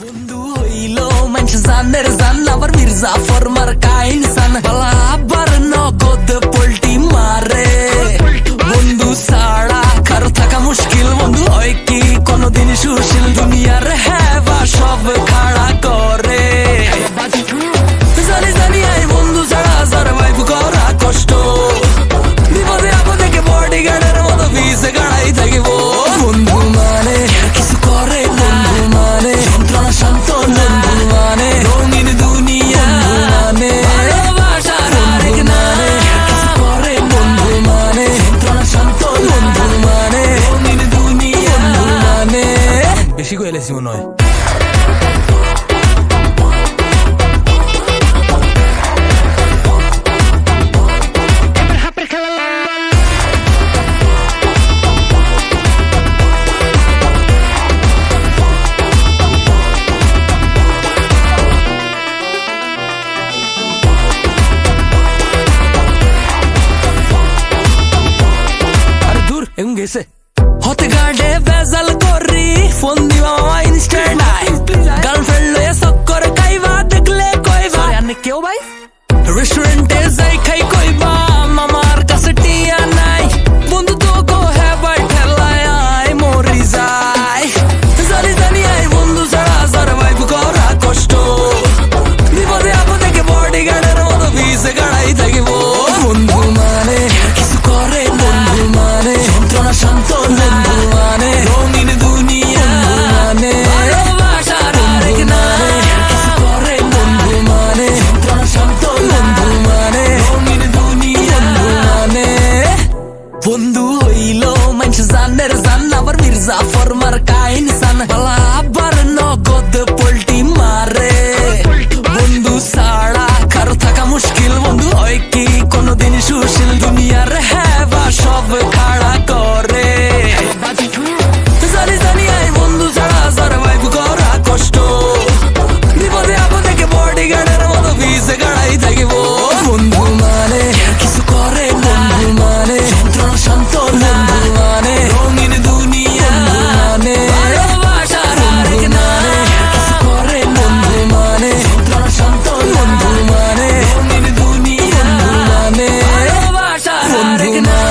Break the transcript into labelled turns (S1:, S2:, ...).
S1: বন্ধু হইল মানুষ জানের জান আবার মির্জাফর মার কাইন সান বালা আবার নগদ পোল্টি মারে বন্ধু ছাড়া কারো থাকা মুশকিল বন্ধু হয় কি কোনদিন সুশীল দুনিয়ার হেবা সব খাড়া করে জানি জানি এই বন্ধু ছাড়া সারভাইভ করা কষ্ট বিপদে আপদে কে বডিগার্ডের মতো ভিসে গাড়াই থাকিব বন্ধু মানে কিছু করে বন্ধু মানে যন্ত্রণা শান্ত বন্ধু মানে রঙিন দুনিয়া মানে ভালোবাসার আরেক নামে কিছু করে বন্ধু মানে যন্ত্রণা শান্ত বন্ধু মানে রঙিন দুনিয়া মানে বেশি কইলেছি মনে হয়। গেছে হতে গার্ডে বেজাল করি ফোন দিবা মামা ইনস্ট্যান্ট আই গার্লফ্রেন্ড লয়ে চক্কর খাইবা দেখলে কইবা আনে কেউ ভাই রেস্টুরেন্টে যাই খাই কইবা মামার কাছে টিয়া নাই বন্ধু তো গো হেবার ঠেলায় আই মরি যায় জানি জানি আই বন্ধু ছাড়া সারভাইভ করা কষ্ট বিপদে আপদে কে বডিগার্ডের মতো ভিসে গাড়াই থাকিব বন্ধু মানে কিছু করে বন্ধু মানে যন্ত্রণা শান্ত বন্ধু মানে রঙিন দুনিয়া মানে ভালোবাসার আরেক নামে কিছু করে বন্ধু মানে যন্ত্রণা শান্ত বন্ধু মানে রঙিন দুনিয়া মানে বন্ধু হইল মানুষ জানের জান আবার মির্জাফর মার কাইন সান বালা আবার নগদ পোল্টি মারে বন্ধু ছাড়া কারো থাকা মুশকিল বন্ধু হয় কি কোনদিন সুশীল দুনিয়ার হেবা সব খাড়া করে জানি জানি এই বন্ধু ছাড়া সারভাইভ করা কষ্ট বিপদে আপদে কে বডিগার্ডের মতো ভিসে গাড়াই থাকিব বন্ধু মানে কিছু করে বন্ধু মানে যন্ত্রণা শান্ত বন্ধু মানে রঙিন দুনিয়া মানে ভালোবাসার আরেক নামে কিছু করে বন্ধু মানে যন্ত্রণা শান্ত বন্ধু মানে রঙিন দুনিয়া মানে ভালোবাসার আরেক নামে